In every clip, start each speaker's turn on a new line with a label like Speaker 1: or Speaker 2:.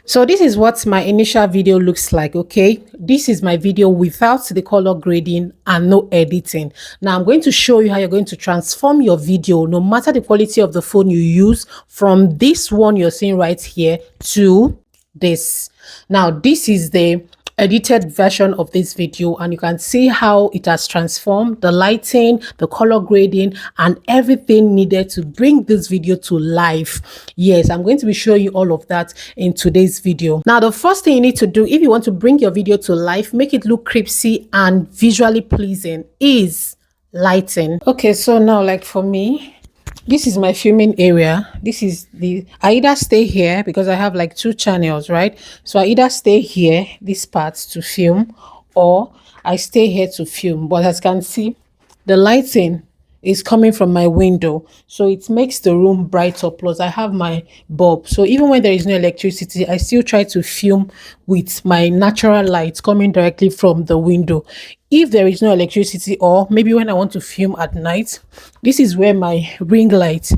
Speaker 1: So this is what my initial video looks like. Okay, this is my video without the color grading and no editing. Now I'm going to show you how you're going to transform your video, no matter the quality of the phone you use, from this one you're seeing right here to this. Now this is the edited version of this video, and you can see how it has transformed the lighting, the color grading, and everything needed to bring this video to life. Yes, I'm going to be showing you all of that in today's video. Now the first thing you need to do if you want to bring your video to life, make it look crispy and visually pleasing, is lighting. Okay, so now, like for me, this is my filming area. This is the, I either stay here because I have like two channels, right? So I either stay here, this part, to film, or I stay here to film. But as you can see, the lighting is coming from my window, so it makes the room brighter. Plus I have my bulb, so even when there is no electricity, I still try to film with my natural light coming directly from the window. If there is no electricity, or maybe when I want to film at night, this is where my ring light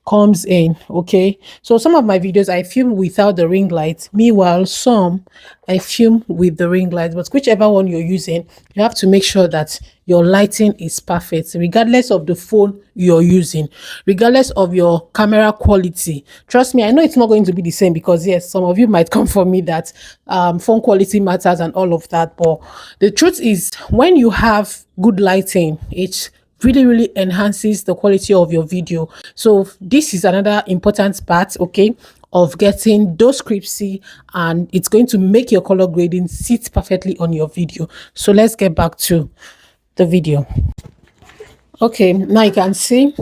Speaker 1: comes in. Okay, so some of my videos I film without the ring light, meanwhile some I film with the ring light. But whichever one you're using, you have to make sure that your lighting is perfect, regardless of the phone you're using, regardless of your camera quality. Trust me, I know it's not going to be the same, because yes, some of you might come for me that phone quality matters and all of that, but the truth is, when you have good lighting, it's really enhances the quality of your video. So this is another important part, okay, of getting those crispy, and it's going to make your color grading sit perfectly on your video. So let's get back to the video. Okay, now you can see,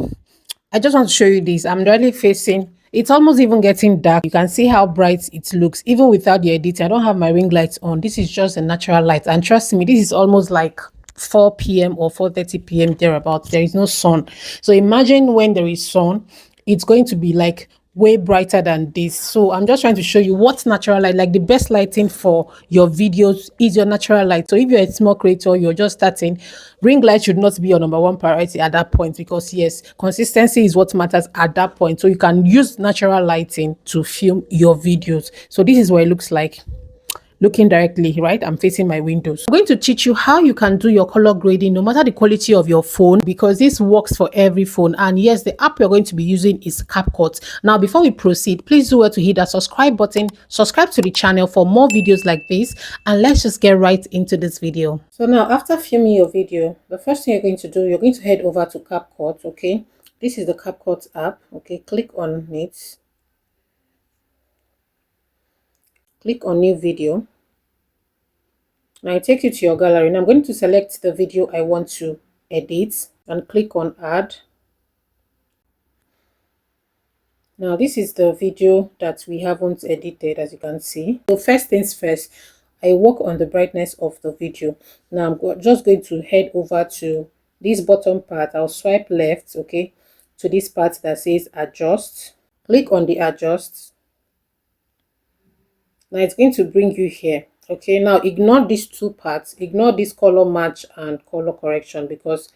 Speaker 1: I just want to show you this. I'm really facing, it's almost even getting dark. You can see how bright it looks even without the editing. I don't have my ring lights on. This is just a natural light, and trust me, this is almost like 4 p.m. or 4:30 p.m. thereabouts. There is no sun. So imagine when there is sun, it's going to be like way brighter than this. So I'm just trying to show you what natural light, like the best lighting for your videos is your natural light. So if you're a small creator, you're just starting, ring light should not be your number one priority at that point, because yes, consistency is what matters at that point. So you can use natural lighting to film your videos. So this is what it looks like looking directly, right? I'm facing my windows. I'm going to teach you how you can do your color grading no matter the quality of your phone, because this works for every phone. And yes, the app you're going to be using is CapCut. Now before we proceed, please do well to hit that subscribe button, subscribe to the channel for more videos like this, and let's just get right into this video. So now, after filming your video, the first thing you're going to do, you're going to head over to CapCut. Okay, this is the CapCut app. Okay, click on it, click on new video. Now I take you to your gallery. Now I'm going to select the video I want to edit and click on add. Now this is the video that we haven't edited, as you can see. So first things first, I work on the brightness of the video. Now I'm just going to head over to this bottom part. I'll swipe left, okay, to this part that says adjust. Click on the adjust. Now it's going to bring you here. Okay, now ignore these two parts, ignore this color match and color correction, because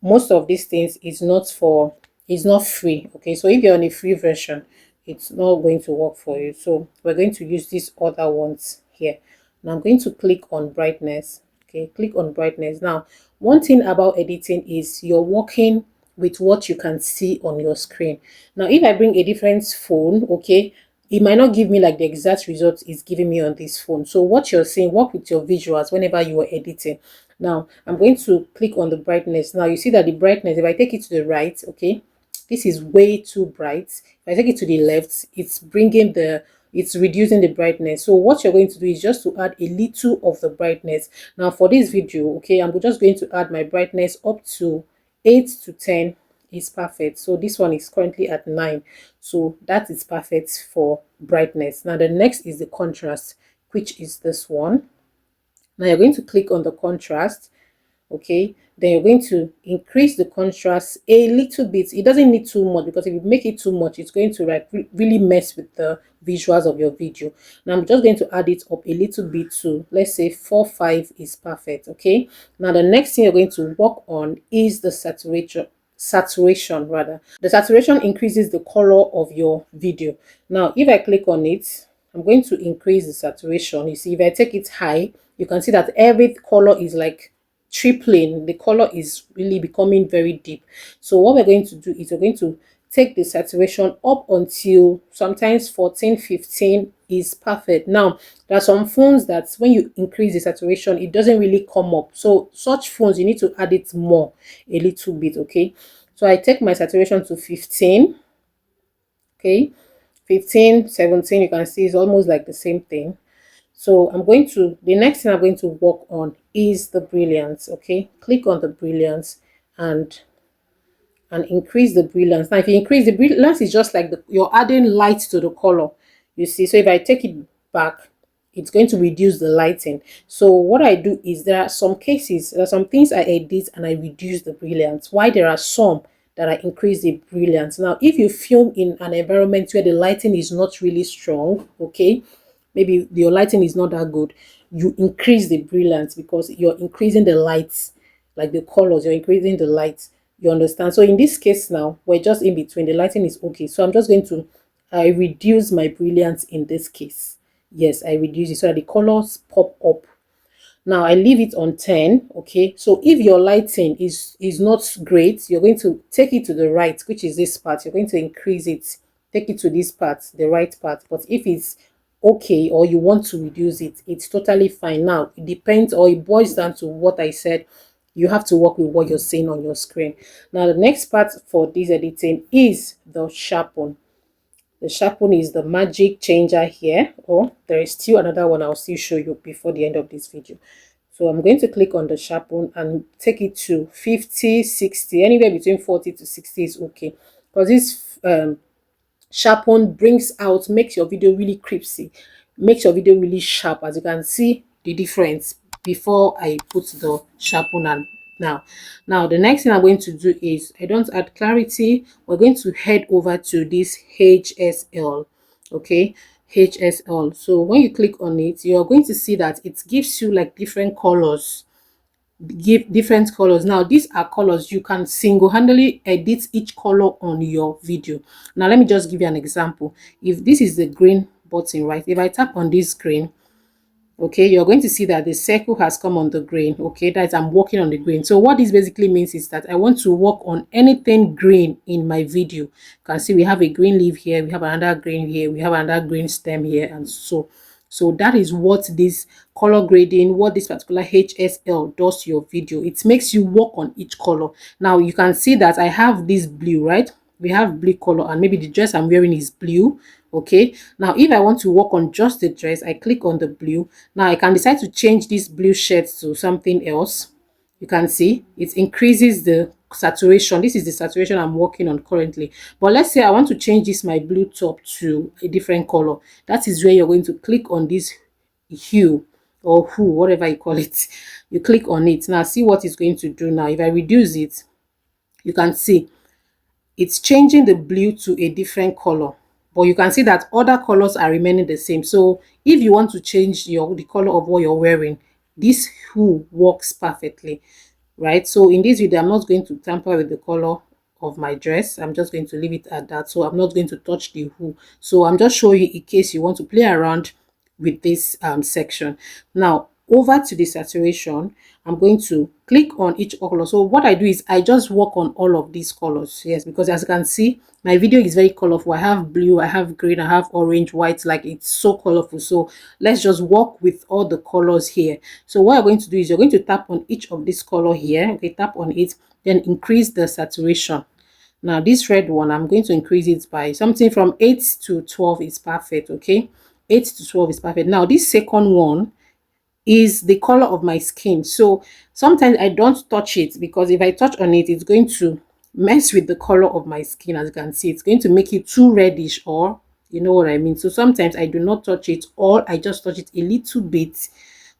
Speaker 1: most of these things is not free. Okay, so if you're on a free version, it's not going to work for you. So we're going to use these other ones here. Now I'm going to click on brightness. Okay, click on brightness. Now one thing about editing is you're working with what you can see on your screen. Now if I bring a different phone, okay, it might not give me like the exact result it's giving me on this phone. So what you're saying, work with your visuals whenever you are editing. Now I'm going to click on the brightness. Now you see that the brightness, if I take it to the right, okay, this is way too bright. If I take it to the left, it's reducing the brightness. So what you're going to do is just to add a little of the brightness. Now for this video, okay, I'm just going to add my brightness up to 8 to 10 is perfect. So this one is currently at 9, so that is perfect for brightness. Now the next is the contrast, which is this one. Now you're going to click on the contrast, okay, then you're going to increase the contrast a little bit. It doesn't need too much, because if you make it too much, it's going to like really mess with the visuals of your video. Now I'm just going to add it up a little bit to, let's say 4-5 is perfect. Okay, now the next thing you're going to work on is the saturation rather. The saturation increases the color of your video. Now if I click on it, I'm going to increase the saturation. You see, if I take it high, you can see that every color is like tripling. The color is really becoming very deep. So what we're going to do is we're going to take the saturation up until sometimes 14, 15 is perfect. Now, there are some phones that when you increase the saturation, it doesn't really come up. So such phones, you need to add it more, a little bit, okay? So I take my saturation to 15, okay? 15, 17, you can see it's almost like the same thing. So the next thing I'm going to work on is the brilliance, okay? Click on the brilliance and increase the brilliance. Now, if you increase the brilliance, it's just like you're adding light to the color, you see. So if I take it back, it's going to reduce the lighting. So what I do is there are some things I edit and I reduce the brilliance. Why there are some that I increase the brilliance. Now, if you film in an environment where the lighting is not really strong, okay, maybe your lighting is not that good, you increase the brilliance because you're increasing the lights, like the colors, you're increasing the lights. You understand? So in this case now, we're just in between. The lighting is okay. So I'm just going to I reduce my brilliance in this case. Yes, I reduce it so that the colors pop up. Now I leave it on 10. Okay, so if your lighting is not great, you're going to take it to the right, which is this part. You're going to increase it, take it to this part, the right part. But if it's okay, or you want to reduce it, it's totally fine. Now it depends, or it boils down to what I said. You have to work with what you're seeing on your screen. Now the next part for this editing is the sharpen. The sharpen is the magic changer here, or there is still another one I'll still show you before the end of this video. So I'm going to click on the sharpen and take it to 50, 60, anywhere between 40 to 60 is okay. Because this sharpen brings out, makes your video really crispy, makes your video really sharp. As you can see the difference before I put the sharpen and now the next thing I'm going to do is, I don't add clarity, we're going to head over to this HSL, okay, HSL. So when you click on it, you're going to see that it gives you like different colors, give different colors. Now these are colors you can single-handedly edit each color on your video. Now let me just give you an example. If this is the green button, right, if I tap on this green, okay, you're going to see that the circle has come on the green. Okay, that's I'm working on the green. So what this basically means is that I want to work on anything green in my video. You can see we have a green leaf here, we have another green here, we have another green stem here, and so that is what this color grading, what this particular HSL does to your video. It makes you work on each color. Now you can see that I have this blue, right? We have blue color, and maybe the dress I'm wearing is blue. Okay, now if I want to work on just the dress, I click on the blue. Now I can decide to change this blue shirt to something else. You can see it increases the saturation. This is the saturation I'm working on currently. But let's say I want to change this my blue top to a different color. That is where you're going to click on this hue or who, whatever you call it. You click on it. Now see what it's going to do. Now if I reduce it, you can see it's changing the blue to a different color, but you can see that other colors are remaining the same. So if you want to change the color of what you're wearing, this hue works perfectly, right? So in this video, I'm not going to tamper with the color of my dress. I'm just going to leave it at that. So I'm not going to touch the hue. So I'm just showing you in case you want to play around with this section. Now over to the saturation, I'm going to click on each color. So what I do is I just work on all of these colors. Yes, because as you can see, my video is very colorful. I have blue, I have green, I have orange, white, like it's so colorful. So let's just work with all the colors here. So what you're going to do is you're going to tap on each of this color here. Okay, tap on it, then increase the saturation. Now this red one, I'm going to increase it by something from 8 to 12 is perfect. Okay, 8 to 12 is perfect. Now this second one is the color of my skin. So sometimes I don't touch it, because if I touch on it, it's going to mess with the color of my skin. As you can see, it's going to make it too reddish, or you know what I mean. So sometimes I do not touch it, or I just touch it a little bit.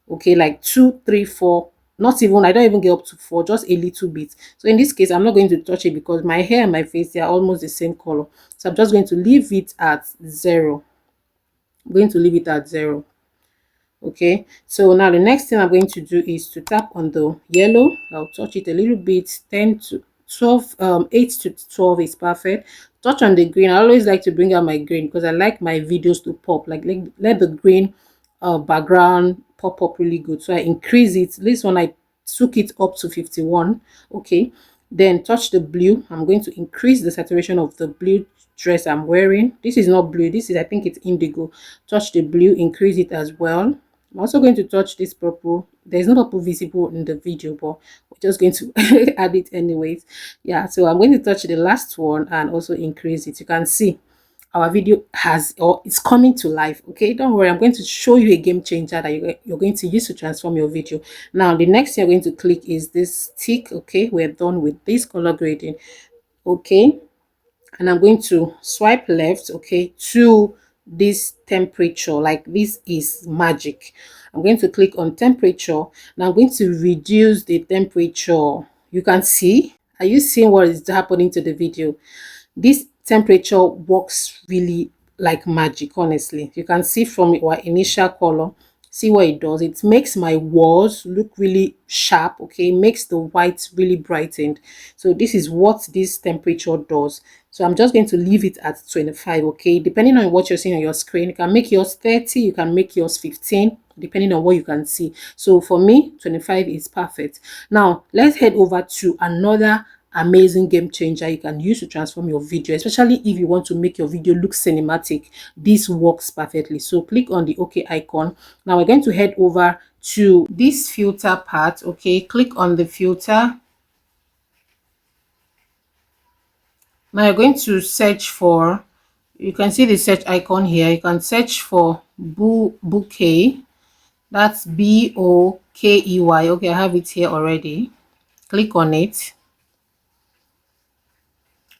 Speaker 1: Okay, like 2, 3, 4, not even, I don't even get up to 4, just a little bit. So in this case, I'm not going to touch it because my hair and my face, they are almost the same color. So I'm just going to leave it at 0. I'm going to leave it at 0. Okay, so now the next thing I'm going to do is to tap on the yellow. I'll touch it a little bit. 10 to 12, 8 to 12 is perfect. touch on the green. I always like to bring out my green because I like my videos to pop, like let the green background pop up really good. So I increase it. This one I took it up to 51. Okay, then touch the blue. I'm going to increase the saturation of the blue dress I'm wearing. This is not blue, this is, I think it's indigo. Touch the blue, increase it as well. I'm also going to touch this purple. There's no purple visible in the video, but we're just going to add it anyways. Yeah, so I'm going to touch the last one and also increase it. You can see our video has, or it's coming to life. Okay, don't worry, I'm going to show you a game changer that you're going to use to transform your video. Now the next thing you're going to click is this tick. Okay, we're done with this color grading. Okay, and I'm going to swipe left, okay, to this temperature. Like, this is magic. I'm going to click on temperature. Now I'm going to reduce the temperature. You can see, are you seeing what is happening to the video? This temperature works really like magic. Honestly, you can see from our initial color, see what it does. It makes my walls look really sharp. Okay, it makes the whites really brightened. So this is what this temperature does. So I'm just going to leave it at 25. Okay, depending on what you're seeing on your screen, you can make yours 30, you can make yours 15, depending on what you can see. So for me, 25 is perfect. Now let's head over to another amazing game changer you can use to transform your video, especially if you want to make your video look cinematic. This works perfectly. So click on the OK icon. Now we're going to head over to this filter part. Okay, click on the filter. Now you're going to search for, you can see the search icon here. You can search for bouquet. That's Bokey. Okay, I have it here already. Click on it.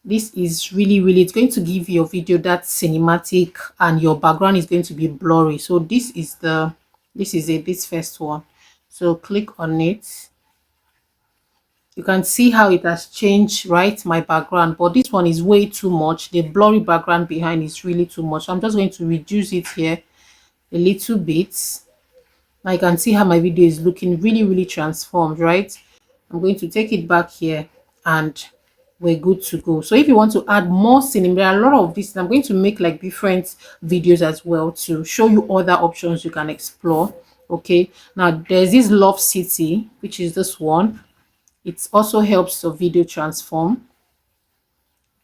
Speaker 1: This is really, it's going to give your video that cinematic, and your background is going to be blurry. So this is this first one. So click on it. You can see how it has changed, right, my background, but this one is way too much. The blurry background behind is really too much. So I'm just going to reduce it here a little bit. Now you can see how my video is looking really transformed, right? I'm going to take it back here and we're good to go. So if you want to add more cinema, there are a lot of this. I'm going to make like different videos as well to show you other options you can explore. Okay, now there's this Love City, which is this one. It also helps the video transform.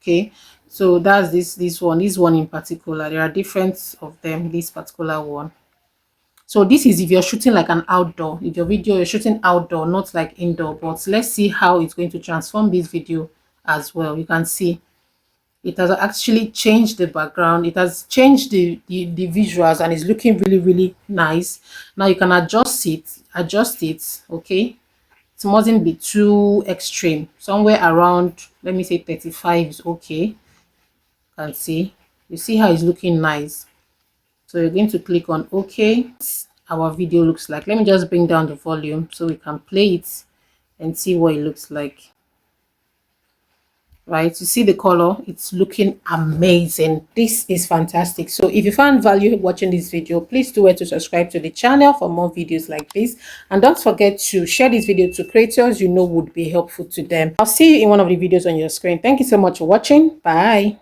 Speaker 1: Okay, so that's this one in particular. There are different of them, this particular one. So this is if you're shooting like an outdoor, if your video you're shooting outdoor, not like indoor. But let's see how it's going to transform this video as well. You can see it has actually changed the background. It has changed the visuals, and it's looking really nice. Now you can adjust it. Okay, it mustn't be too extreme. Somewhere around, let me say 35 is okay. You can see, you see how it's looking nice. So you're going to click on OK. Our video looks like, let me just bring down the volume so we can play it and see what it looks like. Right, you see the color, it's looking amazing. This is fantastic. So if you found value watching this video, please do to subscribe to the channel for more videos like this, and don't forget to share this video to creators you know would be helpful to them. I'll see you in one of the videos on your screen. Thank you so much for watching. Bye.